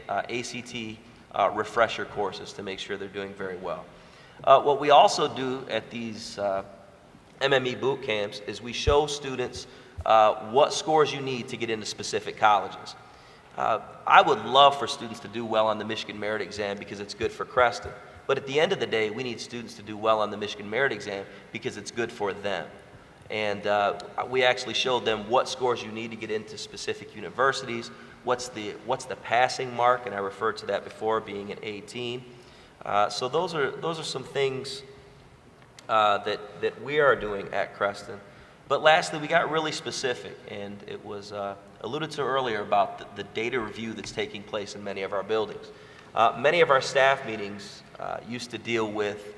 ACT refresher courses to make sure they're doing very well. What we also do at these MME boot camps is we show students what scores you need to get into specific colleges. I would love for students to do well on the Michigan Merit Exam because it's good for Creston. But at the end of the day, we need students to do well on the Michigan Merit Exam because it's good for them. And we actually showed them what scores you need to get into specific universities, what's the passing mark, and I referred to that before, being at 18. So those are some things that we are doing at Creston. But lastly, we got really specific, and it was alluded to earlier about the data review that's taking place in many of our buildings. Many of our staff meetings used to deal with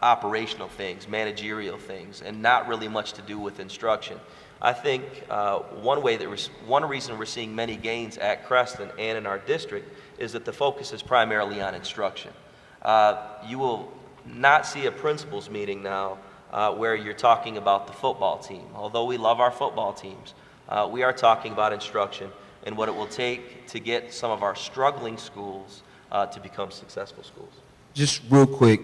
operational things, managerial things, and not really much to do with instruction. I think one reason we're seeing many gains at Creston and in our district is that the focus is primarily on instruction. You will not see a principals meeting now where you're talking about the football team. Although we love our football teams, we are talking about instruction and what it will take to get some of our struggling schools to become successful schools. Just real quick,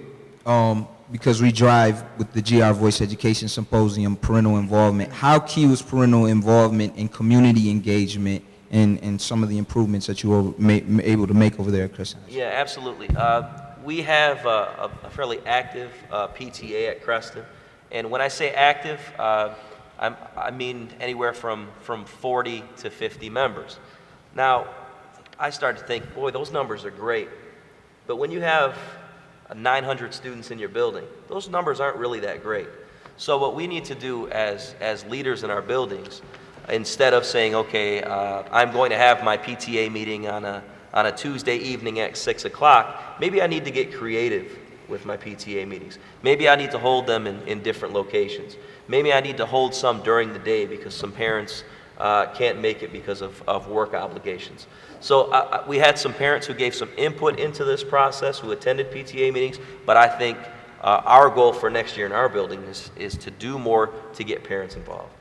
because we drive with the GR Voice Education Symposium, parental involvement. How key was parental involvement in community engagement and some of the improvements that you were able to make over there at Creston? Yeah, absolutely. We have a fairly active PTA at Creston. And when I say active, I mean anywhere from 40 to 50 members. Now, I started to think, boy, those numbers are great. But when you have 900 students in your building, those numbers aren't really that great. So what we need to do as leaders in our buildings, instead of saying, okay, I'm going to have my PTA meeting on a Tuesday evening at 6 o'clock, maybe I need to get creative with my PTA meetings. Maybe I need to hold them in different locations. Maybe I need to hold some during the day because some parents can't make it because of work obligations. So we had some parents who gave some input into this process, who attended PTA meetings, but I think our goal for next year in our building is to do more to get parents involved.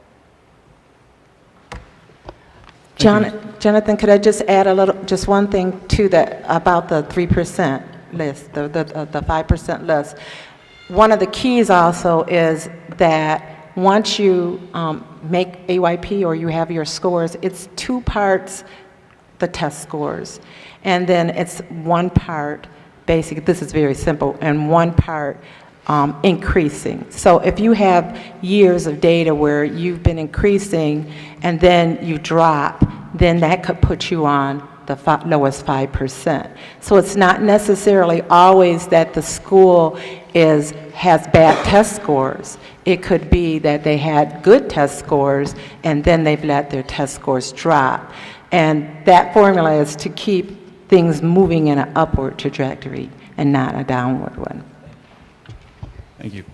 Jonathan, could I just add just one thing to that about the 3% list, the 5% list. One of the keys also is that once you make AYP or you have your scores, it's 2 parts the test scores, and then it's 1 part, basically, this is very simple, and 1 part increasing. So if you have years of data where you've been increasing and then you drop, then that could put you on the lowest 5%. So it's not necessarily always that the school has bad test scores. It could be that they had good test scores and then they've let their test scores drop. And that formula is to keep things moving in an upward trajectory and not a downward one. Thank you.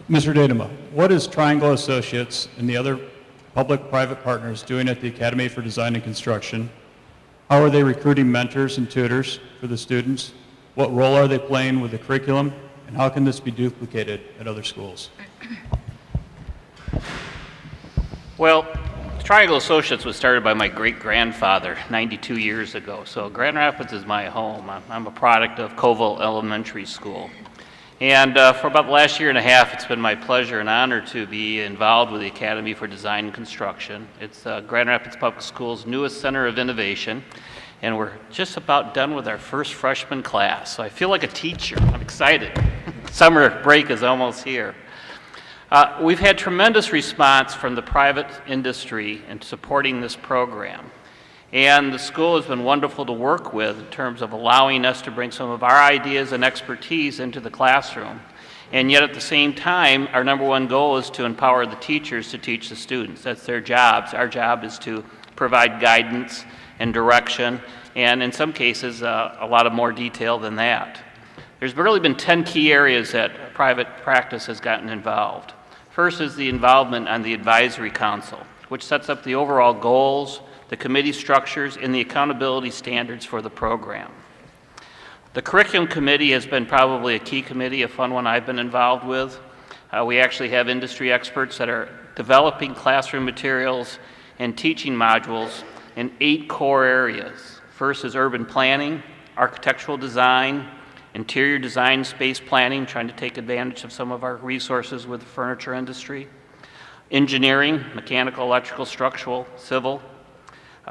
Mr. Dadema, what is Triangle Associates and the other public-private partners doing at the Academy for Design and Construction? How are they recruiting mentors and tutors for the students? What role are they playing with the curriculum? And how can this be duplicated at other schools? Well, Triangle Associates was started by my great-grandfather 92 years ago. So Grand Rapids is my home. I'm a product of Coville Elementary School. And for about the last year and a half, it's been my pleasure and honor to be involved with the Academy for Design and Construction. It's Grand Rapids Public Schools' newest center of innovation. And we're just about done with our first freshman class. So I feel like a teacher. I'm excited. Summer break is almost here. We've had tremendous response from the private industry in supporting this program. And the school has been wonderful to work with in terms of allowing us to bring some of our ideas and expertise into the classroom. And yet at the same time, our #1 goal is to empower the teachers to teach the students. That's their jobs. Our job is to provide guidance and direction, and in some cases, a lot of more detail than that. There's really been 10 key areas that private practice has gotten involved. First is the involvement on the advisory council, which sets up the overall goals, the committee structures, and the accountability standards for the program. The curriculum committee has been probably a key committee, a fun one I've been involved with. We actually have industry experts that are developing classroom materials and teaching modules in 8 core areas. First is urban planning, architectural design, interior design, space planning, trying to take advantage of some of our resources with the furniture industry, engineering, mechanical, electrical, structural, civil,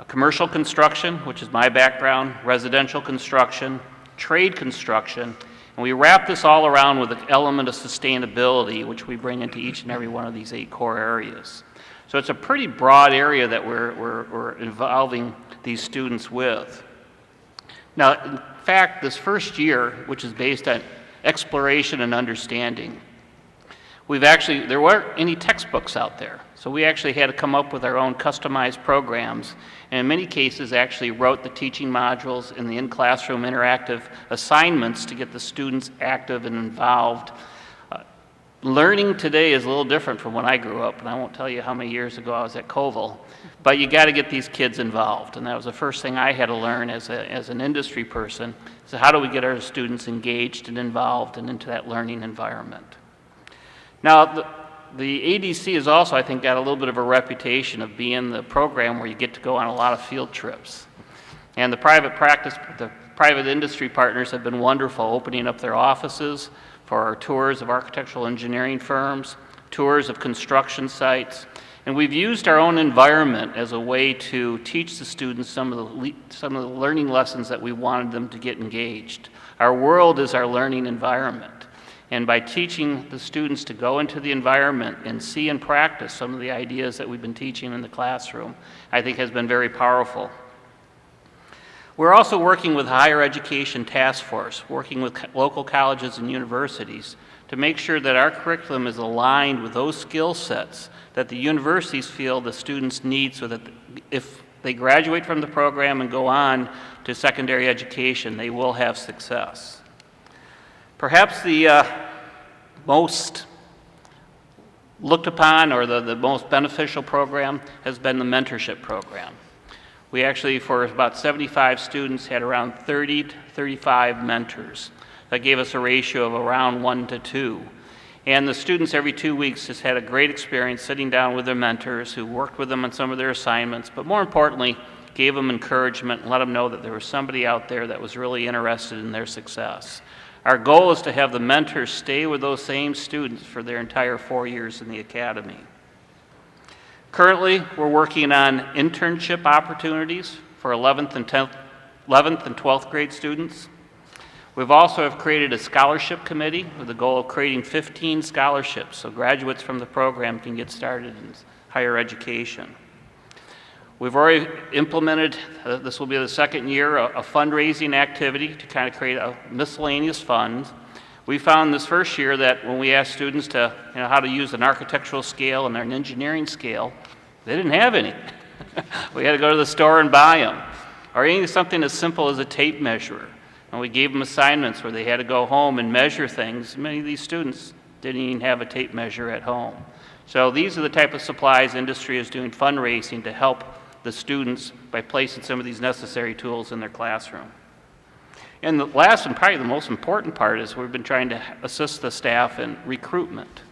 commercial construction, which is my background, residential construction, trade construction, and we wrap this all around with an element of sustainability, which we bring into each and every one of these 8 core areas. So it's a pretty broad area that we're involving these students with. Now, in fact, this first year, which is based on exploration and understanding, there weren't any textbooks out there. So we actually had to come up with our own customized programs, and in many cases actually wrote the teaching modules and the in-classroom interactive assignments to get the students active and involved. Learning today is a little different from when I grew up, and I won't tell you how many years ago I was at Koval, but you got to get these kids involved, and that was the first thing I had to learn as an industry person, so how do we get our students engaged and involved and into that learning environment. Now, the ADC has also, I think, got a little bit of a reputation of being the program where you get to go on a lot of field trips. And the private industry partners have been wonderful, opening up their offices for our tours of architectural engineering firms, tours of construction sites, and we've used our own environment as a way to teach the students some of the learning lessons that we wanted them to get engaged. Our world is our learning environment. And by teaching the students to go into the environment and see and practice some of the ideas that we've been teaching in the classroom, I think has been very powerful. We're also working with Higher Education Task Force, working with local colleges and universities to make sure that our curriculum is aligned with those skill sets that the universities feel the students need so that if they graduate from the program and go on to secondary education, they will have success. Perhaps the most looked upon or the most beneficial program has been the mentorship program. We actually, for about 75 students, had around 30 to 35 mentors. That gave us a ratio of around 1 to 2. And the students every 2 weeks just had a great experience sitting down with their mentors who worked with them on some of their assignments, but more importantly, gave them encouragement and let them know that there was somebody out there that was really interested in their success. Our goal is to have the mentors stay with those same students for their entire 4 years in the academy. Currently, we're working on internship opportunities for 11th and 12th grade students. We've also have created a scholarship committee with the goal of creating 15 scholarships so graduates from the program can get started in higher education. We've already implemented, this will be the second year, a fundraising activity to kind of create a miscellaneous fund. We found this first year that when we asked students to, how to use an architectural scale and an engineering scale, they didn't have any. We had to go to the store and buy them. Or even something as simple as a tape measure. And we gave them assignments where they had to go home and measure things. Many of these students didn't even have a tape measure at home. So these are the type of supplies industry is doing fundraising to help the students by placing some of these necessary tools in their classroom. And the last and probably the most important part is we've been trying to assist the staff in recruitment.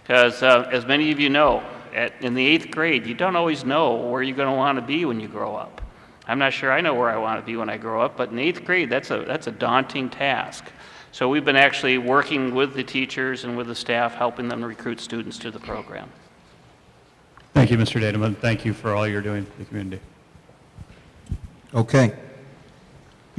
Because as many of you know, in the 8th grade, you don't always know where you're going to want to be when you grow up. I'm not sure I know where I want to be when I grow up, but in 8th grade, that's a daunting task. So we've been actually working with the teachers and with the staff, helping them recruit students to the program. Thank you, Mr. Dademan. Thank you for all you're doing for the community. Okay.